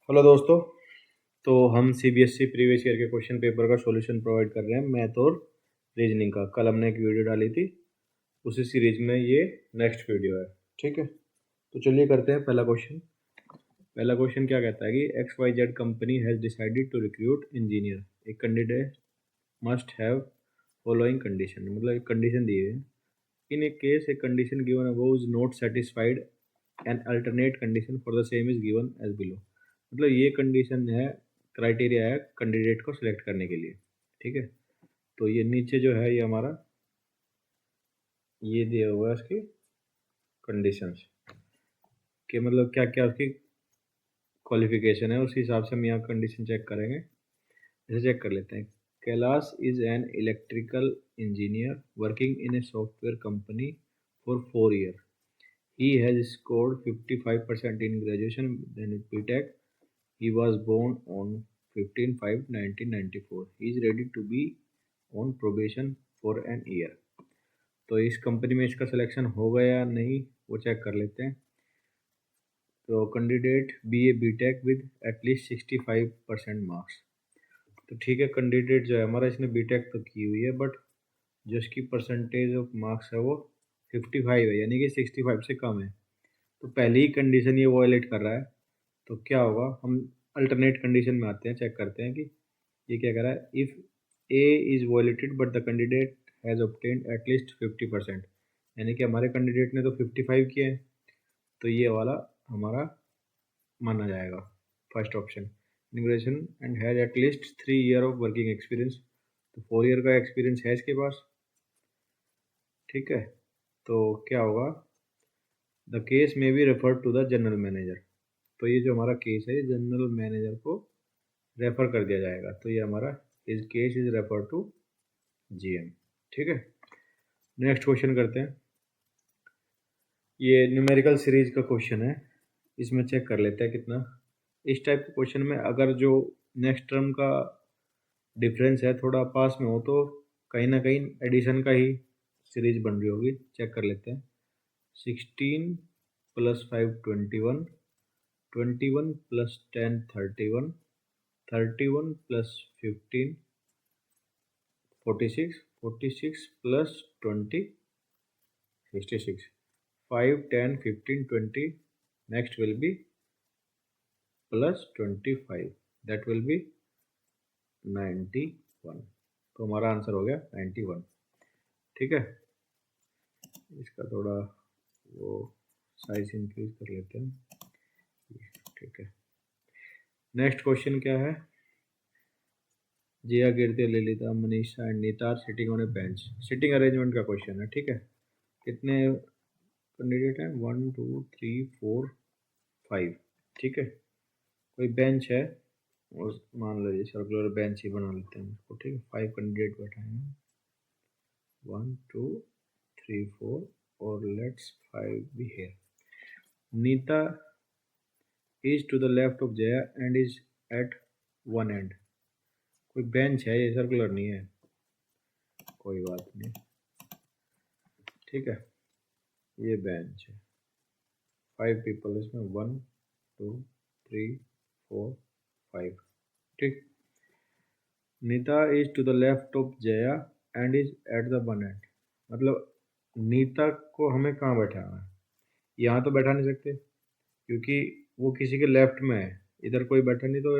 Hello दोस्तों। तो हम सीबीएसई प्रीवियस ईयर के क्वेश्चन पेपर का सॉल्यूशन प्रोवाइड कर रहे हैं मैथ और रीजनिंग का। कल हमने एक वीडियो डाली थी, उसी सीरीज में ये नेक्स्ट वीडियो है। ठीक है, तो चलिए करते हैं पहला क्वेश्चन। पहला क्वेश्चन क्या कहता है कि X Y Z company has decided to recruit engineer. एक candidate must have following condition, मतलब एक कंडीशन दी है। In a case a condition given above is not satisfied an alternate condition for the same is given as below. मतलब ये condition है, criteria है candidate को सिलेक्ट करने के लिए। ठीक है, तो ये नीचे जो है ये हमारा ये दिया हुआ है इसकी कंडीशंस के, मतलब क्या क्या उसकी क्वालिफिकेशन है, उस हिसाब से हम यहाँ कंडीशन चेक करेंगे। जैसे चेक कर लेते हैं। Kailash is an electrical engineer working in a software company for 4 years. He has scored 55% in graduation, then BTech. He was born on 15/5/1994. He is ready to be on probation for an year. तो इस company में इसका selection हो गया या नहीं वो check कर लेते हैं। तो candidate BA BTech with at least 65% marks. तो ठीक है, कैंडिडेट जो है हमारा इसने BTech तो की हुई है, बट जो इसकी परसेंटेज ऑफ मार्क्स है वो 55 है, यानी कि 65 से कम है। तो पहली ही कंडीशन ये वायलेट कर रहा है। तो क्या होगा, हम अल्टरनेट कंडीशन में आते हैं, चेक करते हैं कि ये क्या कर रहा है। If A is violated but the candidate has obtained at least 50%, यानी कि हमारे कैंडिडेट ने तो 55 किए हैं, तो ये वाला हमारा माना जाएगा first option. Immigration and has at least 3 year of working experience, तो 4 year का एक्सपीरियंस है इसके पास। ठीक है, तो क्या होगा, the case may be refer to the general manager. तो ये जो हमारा केस है जनरल मैनेजर को रेफर कर दिया जाएगा। तो ये हमारा इस case is refer to GM। ठीक है, नेक्स्ट क्वेश्चन करते हैं। ये न्यूमेरिकल सीरीज का क्वेश्चन है, इसमें चेक कर लेते हैं कितना। इस टाइप के क्वेश्चन में अगर जो नेक्स्ट टर्म का डिफरेंस है थोड़ा पास में हो तो कहीं ना कहीं एडिशन का ही सीरीज बन रही होगी। चेक कर लेते हैं। 16 + 5 21, 21 + 10 31, 31 + 15 46, 46 + 20 66, 5 10 15 20, next will be +25, that will be 91। तो हमारा आंसर हो गया 91। ठीक है, इसका थोड़ा वो साइज इंक्रीज कर लेते हैं। ठीक है, नेक्स्ट क्वेश्चन क्या है। Jiya, Kirti, Lalita, Manisha and Nita are sitting on a bench. Sitting arrangement का क्वेश्चन है। ठीक है, कितने कैंडिडेट हैं, 1 2 3 4 5। ठीक है, कोई बेंच है और मान लीजिए सर्कुलर बेंच ही बना लेते हैं इसको। ठीक है, 5 कैंडिडेट बैठे हैं, 1 2 3 4 और लेट्स 5 भी है। Nita is to the left of Jaya and is at one end. कोई बेंच है, ये सर्कुलर नहीं है, कोई बात नहीं। ठीक है, ये बेंच है, 5 पीपल इसमें, 1 2 3 4 5। ठीक, Nita is to the left of Jaya and is at the one end. मतलब नीता को हमें कहाँ बैठाना है, यहाँ तो बैठा नहीं सकते क्योंकि वो किसी के लेफ्ट में है, इधर कोई बैठा नहीं, तो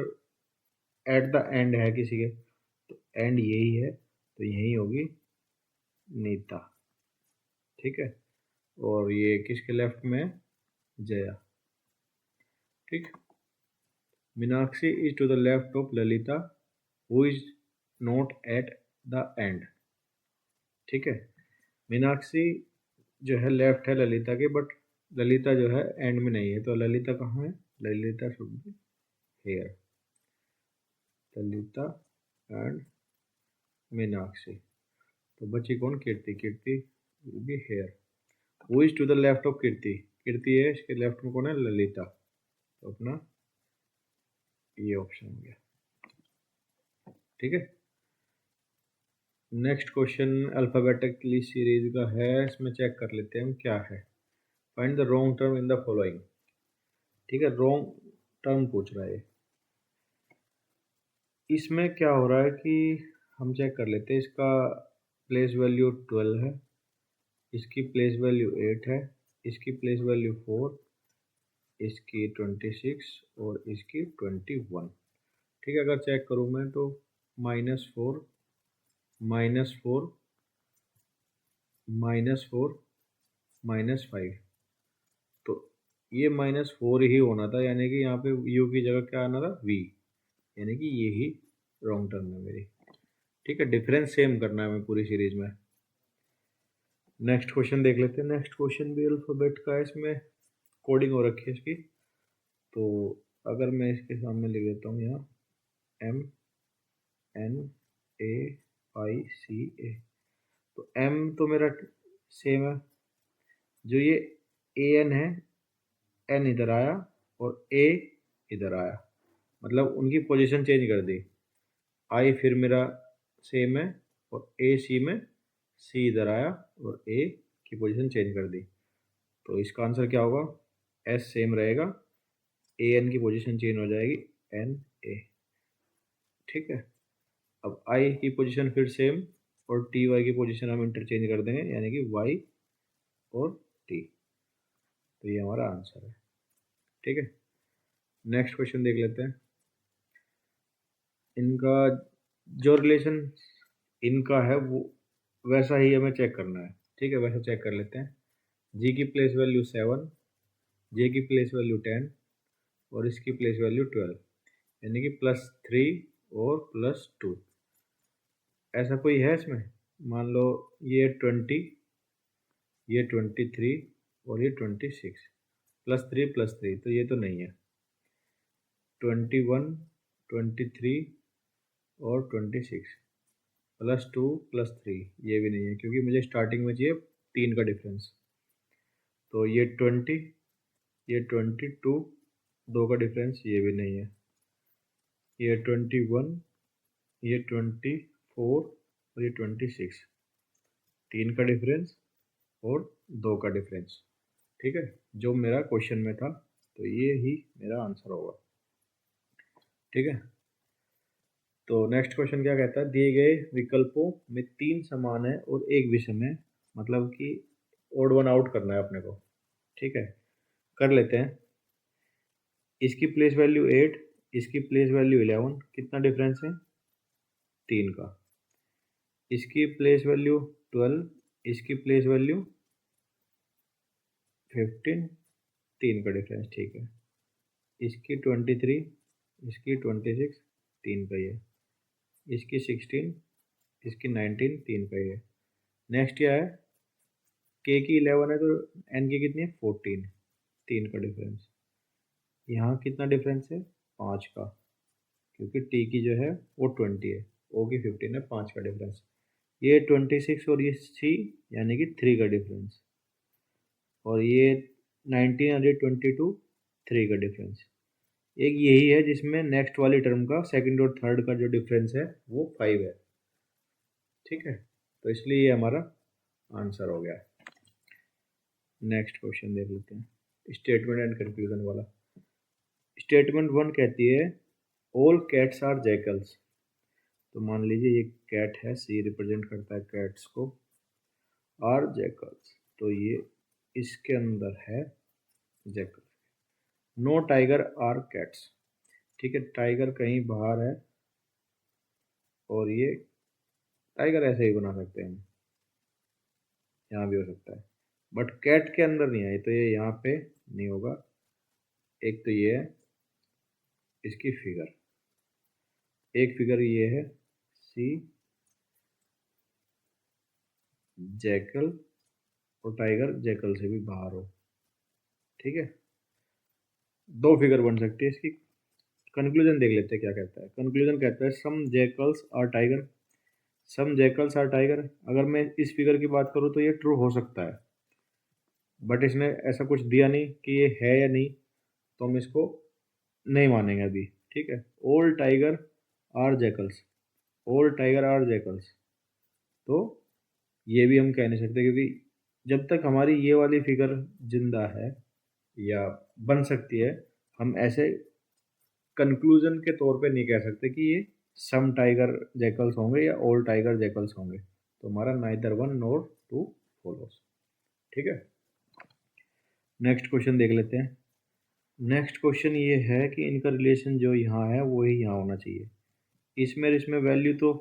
एट द एंड है किसी के, तो एंड यही है, तो यही होगी नीता। ठीक है, और ये किसके लेफ्ट में है, जया। ठीक, Meenakshi is to the left of Lalita who is not at the end. ठीक है, मीनाक्षी जो है लेफ्ट है ललिता के, बट ललिता जो है एंड में नहीं है, तो ललिता कहाँ है, Lalita should be here. Lalita and Meenakshi, तो बची कौन, Kirti. Kirti will be here. Who is to the left of Kirti, Kirti है, इसके लेफ्ट में कौन है, ललिता, तो अपना ये ऑप्शन हो गया। ठीक है, नेक्स्ट क्वेश्चन अल्फाबेटिकली सीरीज का है, इसमें चेक कर लेते हैं हम क्या है। Find the wrong term in the following. ठीक है, रॉन्ग टर्म पूछ रहा है। इसमें क्या हो रहा है कि हम चेक कर लेते हैं। इसका प्लेस वैल्यू 12 है, इसकी प्लेस वैल्यू 8 है, इसकी प्लेस वैल्यू 4, इसकी 26 और इसकी 21। ठीक है, अगर चेक करूँ मैं तो -4 -4 -4 -5, तो ये -4 ही होना था, यानी कि यहाँ पे u की जगह क्या आना था, v, यानी कि ये ही रॉन्ग टर्म है मेरी। ठीक है, डिफरेंस सेम करना है हमें पूरी सीरीज में। नेक्स्ट क्वेश्चन देख लेते हैं। नेक्स्ट क्वेश्चन भी अल्फाबेट का है, इसमें कोडिंग हो रखी है इसकी। तो अगर मैं इसके सामने लिख देता हूँ यहाँ MNAICA, तो M तो मेरा सेम है, जो ये AN है, N इधर आया और A इधर आया, मतलब उनकी पोजीशन चेंज कर दी। I फिर मेरा सेम है और AC में C इधर आया और A की पोजीशन चेंज कर दी। तो इसका आंसर क्या होगा, S सेम रहेगा, AN की पोजीशन चेंज हो जाएगी NA। ठीक है, अब I की पोजीशन फिर सेम और TY की पोजीशन हम इंटरचेंज कर देंगे, यानी कि Y और T। तो ये हमारा आंसर है। ठीक है, नेक्स्ट क्वेश्चन देख लेते हैं। इनका जो रिलेशन इनका है वो वैसा ही हमें चेक करना है। ठीक है, वैसा चेक कर लेते हैं। G की प्लेस वैल्यू 7, J की प्लेस वैल्यू 10 और इसकी प्लेस वैल्यू 12, यानी कि +3 और +2। ऐसा कोई है इसमें, मान लो ये 20, ये 23 और ये 26, +3 +3, तो ये तो नहीं है। 21 23 और 26 +2 +3, ये भी नहीं है, क्योंकि मुझे स्टार्टिंग में चाहिए 3 का डिफरेंस। तो ये 20, ये 22, 2 का डिफरेंस, ये भी नहीं है। ये 21, ये 24 और ये 26, 3 का डिफरेंस और 2 का डिफरेंस। ठीक है, जो मेरा क्वेश्चन में था, तो ये ही मेरा आंसर होगा। ठीक है, तो नेक्स्ट क्वेश्चन क्या कहता है, दिए गए विकल्पों में 3 समान है और एक विषम है, मतलब कि ओड वन आउट करना है अपने को। ठीक है, कर लेते हैं। इसकी प्लेस वैल्यू 8, इसकी प्लेस वैल्यू 11, कितना डिफरेंस है, 3 का। इसकी प्लेस वैल्यू 12, इसकी प्लेस वैल्यू 15, 3 का डिफरेंस। ठीक है, इसकी 23, इसकी 26, 3 का ही है। इसकी 16, इसकी 19, 3 का ही है। नेक्स्ट क्या है, के की 11 है तो एन की कितनी है, 14, 3 का डिफरेंस। यहाँ कितना डिफरेंस है, 5 का, क्योंकि टी की जो है वो 20 है, ओ की 15 है, 5 का डिफरेंस। ये 26 और ये सी, यानी कि 3 का डिफरेंस, और ये 19 और ये 22, 3 का डिफरेंस। एक यही है जिसमें नेक्स्ट वाली टर्म का सेकंड और थर्ड का जो डिफरेंस है वो 5 है। ठीक है, तो इसलिए ये हमारा आंसर हो गया। नेक्स्ट क्वेश्चन देख लेते हैं, स्टेटमेंट एंड कंक्लूजन वाला। स्टेटमेंट 1 कहती है ऑल कैट्स आर जैकल्स। तो मान लीजिए ये कैट है, सी रिप्रेजेंट करता है कैट्स को, आर जैकल्स, तो ये इसके अंदर है jackal. No tiger are cats. ठीक है, टाइगर कहीं बाहर है, और ये टाइगर ऐसे ही बना सकते हैं, यहाँ भी हो सकता है, बट कैट के अंदर नहीं है, तो ये यहाँ पे नहीं होगा। एक तो ये है इसकी फिगर, एक फिगर ये है सी जैकल, और टाइगर जैकल से भी बाहर हो। ठीक है, 2 फिगर बन सकती है इसकी। कंक्लूजन देख लेते हैं क्या कहता है। कंक्लूजन कहता है some jackals are tiger, some jackals are tiger. अगर मैं इस फिगर की बात करूँ तो ये ट्रू हो सकता है, बट इसने ऐसा कुछ दिया नहीं कि ये है या नहीं, तो हम इसको नहीं मानेंगे अभी। ठीक है, all tiger are jackals, all tiger are jackals, तो ये भी हम कह नहीं सकते, क्योंकि जब तक हमारी ये वाली फिगर जिंदा है या बन सकती है, हम ऐसे कंक्लूजन के तौर पे नहीं कह सकते कि ये सम टाइगर जैकल्स होंगे या ऑल टाइगर जैकल्स होंगे, तो हमारा neither one nor two follows. ठीक है, नेक्स्ट क्वेश्चन देख लेते हैं। नेक्स्ट क्वेश्चन ये है कि इनका रिलेशन जो यहाँ है वो ही यहाँ होना चाहिए। इसमें वैल्यू तो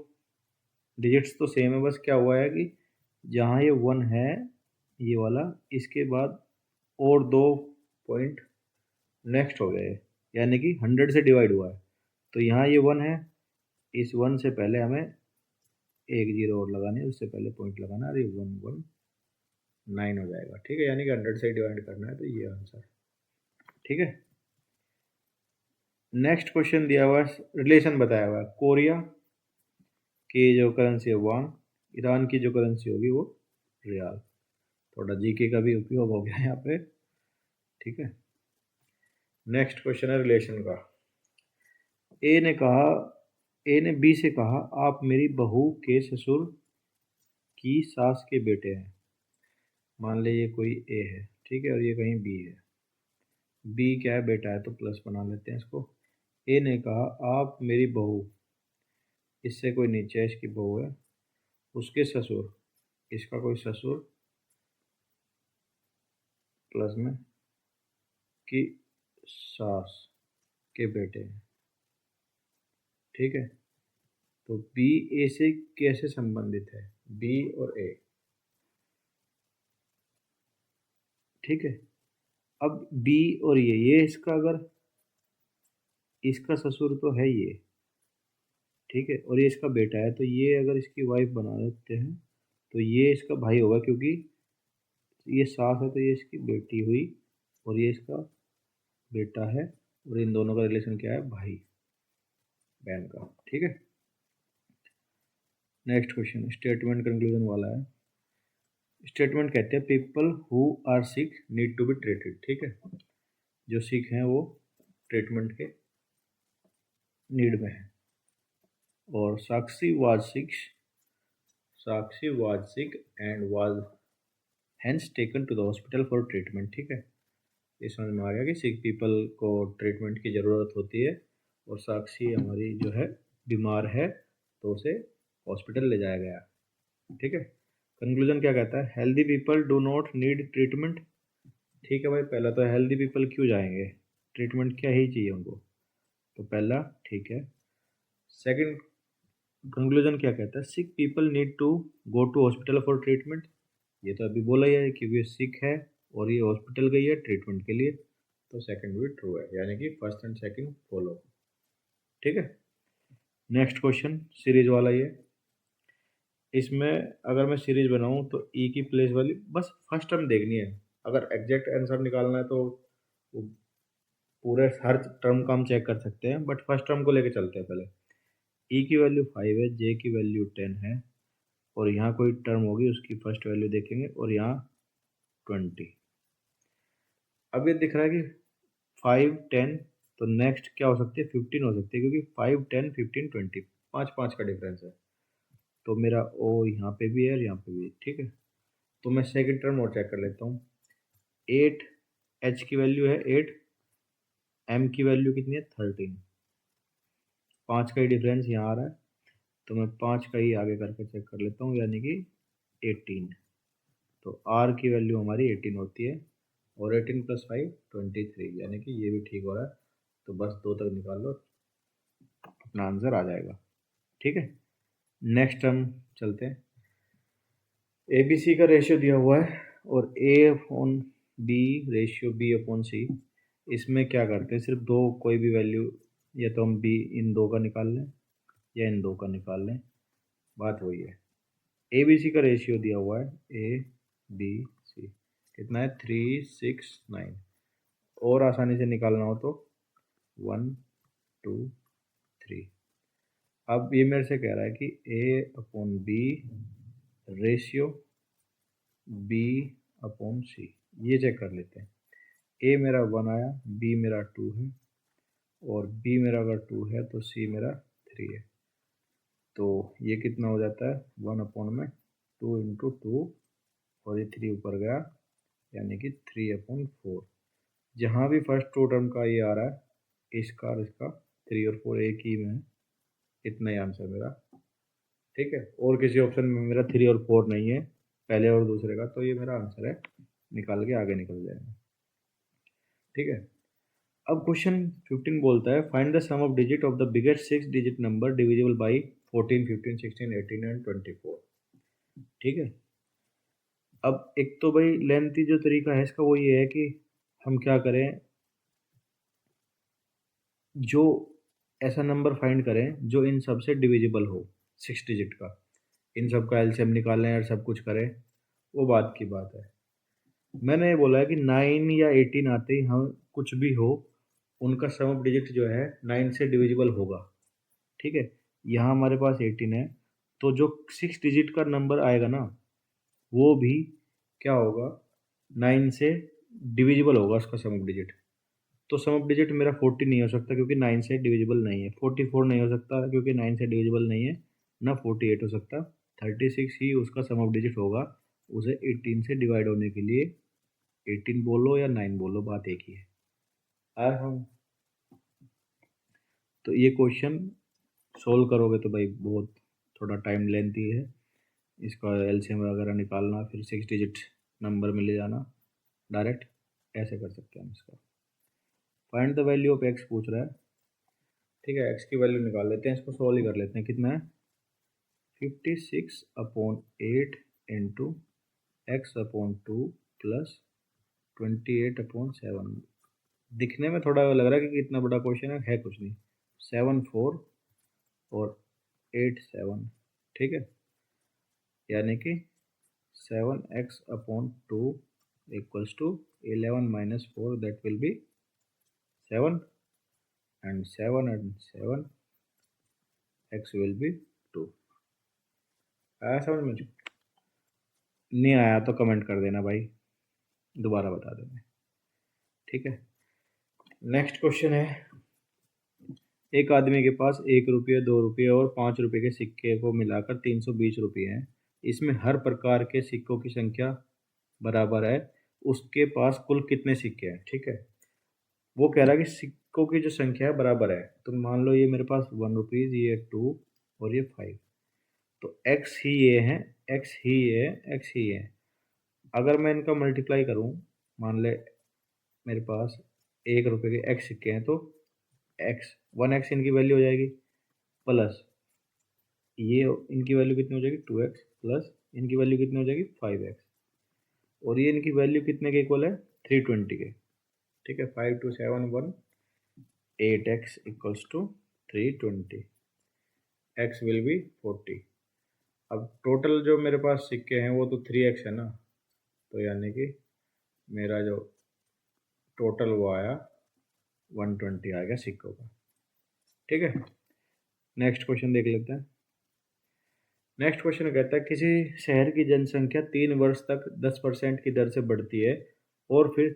डिजिट्स तो सेम है, बस क्या हुआ है कि जहाँ ये 1 है ये वाला, इसके बाद और 2 पॉइंट नेक्स्ट हो गए, यानी कि 100 से डिवाइड हुआ है। तो यहाँ ये 1 है, इस 1 से पहले हमें एक जीरो और लगाने है, उससे पहले पॉइंट लगाना है, अरे 119 हो जाएगा। ठीक है, यानी कि 100 से डिवाइड करना है, तो ये आंसर। ठीक है, नेक्स्ट क्वेश्चन दिया हुआ है, रिलेशन बताया हुआ है, कोरिया की जो करेंसी है वॉन, ईरान की जो करेंसी होगी वो रियाल। थोड़ा जीके का भी उपयोग हो गया यहाँ पे। ठीक है, नेक्स्ट क्वेश्चन है रिलेशन का। ए ने बी से कहा, आप मेरी बहू के ससुर की सास के बेटे हैं। मान ले ये कोई ए है, ठीक है, और ये कहीं बी है। बी क्या है, बेटा है, तो प्लस बना लेते हैं इसको। ए ने कहा, आप मेरी बहू, इससे कोई नीचे है, इसकी बहू है, उसके ससुर, इसका कोई ससुर, प्लस में की सास के बेटे हैं। ठीक है, तो बी ए से कैसे संबंधित है, बी और ए। ठीक है, अब बी और ये इसका, अगर इसका ससुर तो है ये, ठीक है, और ये इसका बेटा है, तो ये अगर इसकी वाइफ बना देते हैं तो ये इसका भाई होगा, क्योंकि ये सास है तो ये इसकी बेटी हुई, और ये इसका बेटा है, और इन दोनों का रिलेशन क्या है, भाई बहन का। ठीक है, नेक्स्ट क्वेश्चन स्टेटमेंट कंक्लूजन वाला है। स्टेटमेंट कहते हैं people who are sick need to be treated. ठीक है, जो सिक हैं वो ट्रीटमेंट के नीड में है। और Sakshi was sick and was hence taken to the hospital for treatment. ठीक है, ये समझ में आ गया कि सिक पीपल को ट्रीटमेंट की ज़रूरत होती है, और साक्षी हमारी जो है बीमार है, तो उसे हॉस्पिटल ले जाया गया। ठीक है, कंक्लूजन क्या कहता है, healthy people do not need treatment. ठीक है भाई, पहला तो हेल्दी पीपल क्यों जाएंगे, ट्रीटमेंट क्या ही चाहिए उनको, तो पहला ठीक है। सेकंड कंक्लूजन क्या कहता है, sick people need to go to hospital for treatment. ये तो अभी बोला ही है कि ये सिक है और ये हॉस्पिटल गई है ट्रीटमेंट के लिए, तो सेकंड भी ट्रू है, यानी कि फर्स्ट एंड सेकंड फॉलो। ठीक है, नेक्स्ट क्वेश्चन सीरीज वाला ये। इसमें अगर मैं सीरीज बनाऊं तो ई की प्लेस वाली बस फर्स्ट टर्म देखनी है। अगर एग्जैक्ट आंसर निकालना है तो पूरे हर टर्म का हम चेक कर सकते हैं, बट फर्स्ट टर्म को लेके चलते हैं पहले। ई की वैल्यू 5 है, जे की वैल्यू 10 है, और यहाँ कोई टर्म होगी उसकी फर्स्ट वैल्यू देखेंगे, और यहाँ 20। अब ये दिख रहा है कि 5 10, तो नेक्स्ट क्या हो सकती है, 15 हो सकती है, क्योंकि 5 10 15 20 5 5 का डिफरेंस है। तो मेरा ओ यहाँ पे भी है और यहाँ पे भी है। ठीक है, तो मैं सेकंड टर्म और चेक कर लेता हूँ। 8 एच की वैल्यू है 8, एम की वैल्यू कितनी है 13, 5 का ही डिफरेंस यहाँ आ रहा है, तो मैं 5 का ही आगे करके चेक कर लेता हूँ, यानी कि 18। तो आर की वैल्यू हमारी 18 होती है, और 18 + 5 23, यानी कि ये भी ठीक हो रहा है। तो बस 2 तक निकाल लो, अपना आंसर आ जाएगा। ठीक है, नेक्स्ट हम चलते हैं। ए बी सी का रेशियो दिया हुआ है, और A upon B ratio B upon C. इसमें क्या करते हैं, सिर्फ दो कोई भी वैल्यू, या तो हम बी इन दो का निकाल लें या इन दो का निकाल लें, बात वही है। ए बी सी का रेशियो दिया हुआ है, ए बी सी कितना है 3 6 9, और आसानी से निकालना हो तो 1 2 3। अब ये मेरे से कह रहा है कि A upon B ratio B upon C, ये चेक कर लेते हैं। ए मेरा 1 आया, बी मेरा 2 है, और बी मेरा अगर 2 है तो सी मेरा 3 है। तो ये कितना हो जाता है, 1 अपॉन में 2 इंटू 2, और ये 3 ऊपर गया, यानी कि 3 अपॉन 4। जहाँ भी फर्स्ट टू टर्म का ये आ रहा है, इसका और इसका 3 और 4 एक ही में है, इतना ही आंसर मेरा, ठीक है। और किसी ऑप्शन में मेरा 3 और 4 नहीं है, पहले और दूसरे का, तो ये मेरा आंसर है, निकाल के आगे निकल जाएगा, ठीक है। अब क्वेश्चन 15 बोलता है find the sum of digit of the biggest 6 digit number divisible by 14, 15, 16, 18 and 24, ठीक है। अब एक तो भाई लेंथी जो तरीका है इसका वो ये है कि हम क्या करें, जो ऐसा नंबर फाइंड करें जो इन सब से डिविजिबल हो, 6 डिजिट का, इन सब का एलसीएम निकालें और सब कुछ करें, वो बात की बात है। मैंने ये बोला है कि 9 या 18 आते ही हम कुछ भी हो उनका सम ऑफ डिजिट जो है 9 से डिविजिबल होगा, ठीक है। यहाँ हमारे पास 18 है, तो जो 6 डिजिट का नंबर आएगा ना वो भी क्या होगा, 9 से डिविजिबल होगा उसका सम ऑफ डिजिट। तो सम ऑफ डिजिट मेरा 40 नहीं हो सकता क्योंकि 9 से डिविजिबल नहीं है, 44 नहीं हो सकता क्योंकि 9 से डिविजिबल नहीं है, ना 48 हो सकता, 36 ही उसका सम ऑफ डिजिट होगा। उसे 18 से डिवाइड होने के लिए 18 बोलो या 9 बोलो, बात एक ही है। आया हम, तो ये क्वेश्चन सोल्व करोगे तो भाई बहुत थोड़ा टाइम लेंथी है, इसका एलसीएम वगैरह निकालना, फिर 6 डिजिट नंबर में ले जाना, डायरेक्ट ऐसे कर सकते हैं हम इसका। Find the value of x पूछ रहा है, ठीक है। एक्स की वैल्यू निकाल लेते हैं, इसको सोल्व ही कर लेते हैं। कितना है 56/8 इंटू एक्स अपॉन 2 प्लस 28/7। दिखने में थोड़ा लग रहा है कि कितना बड़ा क्वेश्चन है कुछ नहीं, 7 4 और 8 7, ठीक है। यानी कि 7x/2 equals to 11 minus 4, that will be 7 and 7 x will be 2। आया समझ में? नहीं आया तो कमेंट कर देना भाई, दोबारा बता देना, ठीक है। नेक्स्ट क्वेश्चन है, एक आदमी के पास 1 रुपये, 2 रुपये और 5 रुपये के सिक्के को मिलाकर 320 रुपये हैं। इसमें हर प्रकार के सिक्कों की संख्या बराबर है, उसके पास कुल कितने सिक्के हैं, ठीक है। वो कह रहा है कि सिक्कों की जो संख्या है बराबर है, तो मान लो ये मेरे पास 1 रुपीज़, ये 2 और ये 5, तो एक्स ही ये है, एक्स ही ये है, एक्स ही है। अगर मैं इनका मल्टीप्लाई करूं, मान ले मेरे पास 1 रुपये के एक्स सिक्के हैं, तो एक्स 1x इनकी वैल्यू हो जाएगी, प्लस ये इनकी वैल्यू कितनी हो जाएगी 2x, प्लस इनकी वैल्यू कितनी हो जाएगी 5x, और ये इनकी वैल्यू कितने के इक्वल है 320 के, ठीक है। 5 2 7 1 8x equals to 320, x will be 40। अब टोटल जो मेरे पास सिक्के हैं वो तो 3x है ना, तो यानी कि मेरा जो टोटल वो आया 120 आ गया सिक्कों का, ठीक है। नेक्स्ट क्वेश्चन देख लेते हैं। नेक्स्ट क्वेश्चन कहता है किसी शहर की जनसंख्या 3 वर्ष तक 10% की दर से बढ़ती है और फिर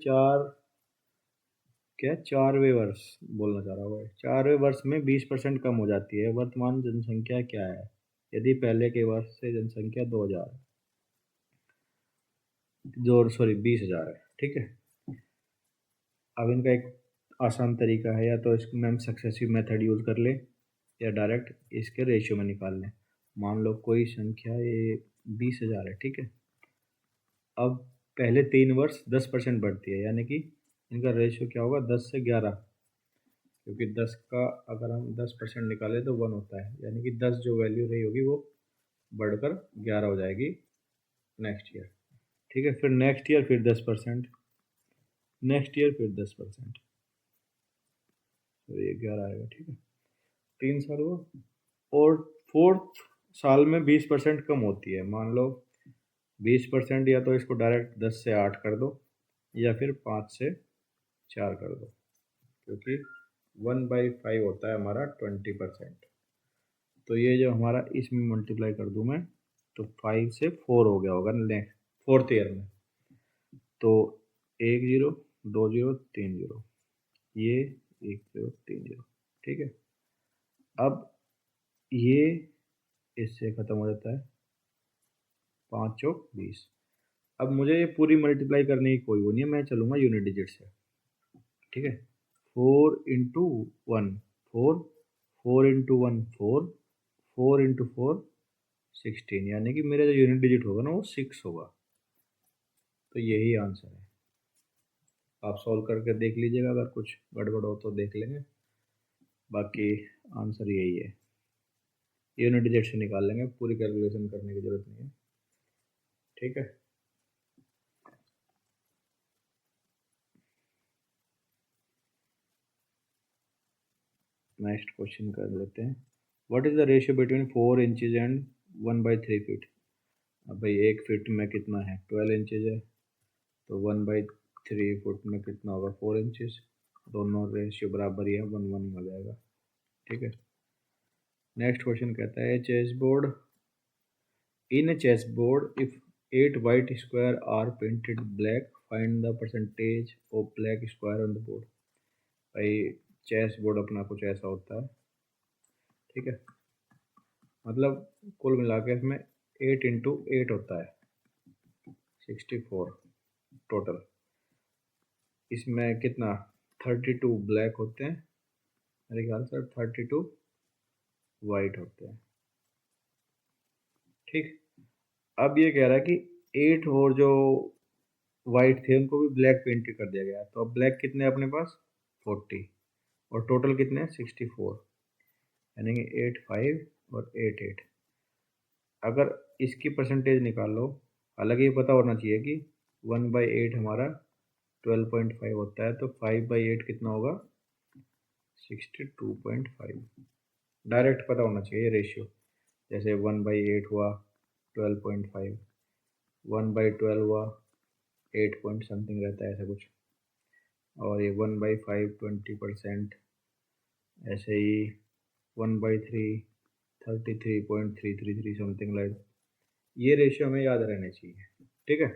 4वें वर्ष बोलना चाह रहा होगा, 4वें वर्ष में 20% कम हो जाती है। वर्तमान जनसंख्या क्या है यदि पहले के वर्ष से जनसंख्या 20,000 है, ठीक है। अब इनका एक आसान तरीका है, या तो इसमें हम सक्सेसिव मेथड यूज़ कर लें या डायरेक्ट इसके रेशियो में निकाल लें। मान लो कोई संख्या ये 20,000 है, ठीक है। अब पहले 3 वर्ष 10% बढ़ती है, यानी कि इनका रेशियो क्या होगा 10 से 11, क्योंकि 10 का अगर हम 10% निकालें तो 1 होता है, यानी कि 10 जो वैल्यू रही होगी वो बढ़कर 11 हो जाएगी नेक्स्ट ईयर, ठीक है। फिर नेक्स्ट ईयर फिर 10%, नेक्स्ट ईयर फिर 10%, तो ये 11 आएगा, ठीक है। 3 साल हुआ, और 4th साल में 20% कम होती है। मान लो 20%, या तो इसको डायरेक्ट 10 से 8 कर दो या फिर 5 से 4 कर दो, क्योंकि 1/5 होता है हमारा 20%। तो ये जो हमारा इसमें मल्टीप्लाई कर दूँ मैं, तो 5 से 4 हो गया होगा नेक्स्ट 4th ईयर में, तो 1 0 2 0 3 0, ये 1 0 3 0, ठीक है। अब ये इससे ख़त्म हो जाता है, 5 चौक 20। अब मुझे ये पूरी मल्टीप्लाई करने की कोई वो नहीं है, मैं चलूँगा यूनिट डिजिट से, ठीक है। 4 इंटू 1 4, 4 इंटू 1 4, 4 इंटू 4 16, यानी कि मेरा जो यूनिट डिजिट होगा ना वो 6 होगा। तो यही आंसर है। आप सॉल्व करके देख लीजिएगा, अगर कुछ गड़बड़ हो तो देख लेंगे, बाकी आंसर यही है। यूनिट डिजिट से निकाल लेंगे, पूरी कैलकुलेशन करने की ज़रूरत नहीं है। ठीक है, नेक्स्ट क्वेश्चन कर लेते हैं। What is the ratio between 4 inches and 1/3 feet. अब भाई 1 फीट में कितना है, 12 इंचज है, तो 1/3 फुट में कितना होगा, 4 इंचज। दोनों रेशियो बराबर ही है, 1 1 हो जाएगा। ठीक है, नेक्स्ट क्वेश्चन कहता है chess board, in a chessboard if 8 white square are painted black, find the percentage of black square on the board। भाई चेस बोर्ड अपना कुछ ऐसा होता है। ठीक है, मतलब कुल मिला के इसमें 8 इंटू 8 होता है, 64 टोटल। इसमें कितना 32 ब्लैक होते हैं, मेरे ख्याल से 32 वाइट होते हैं। ठीक, अब ये कह रहा है कि 8 और जो वाइट थे उनको भी ब्लैक पेंट कर दिया गया, तो अब ब्लैक कितने हैं अपने पास 40, और टोटल कितने हैं 64, यानी कि 8 5 और 8 8। अगर इसकी परसेंटेज निकाल लो, हालांकि ये पता होना चाहिए कि 1/8 हमारा 12.5 होता है, तो 5/8 कितना होगा 62.5। डायरेक्ट पता होना चाहिए रेशियो, जैसे 1/8 हुआ 12.5, 1/12 हुआ 8 पॉइंट समथिंग रहता है, ऐसा कुछ। और ये 1/5 20%, ऐसे ही 1/3 33.333 समथिंग लाइक। ये रेशियो हमें याद रहने चाहिए। ठीक है,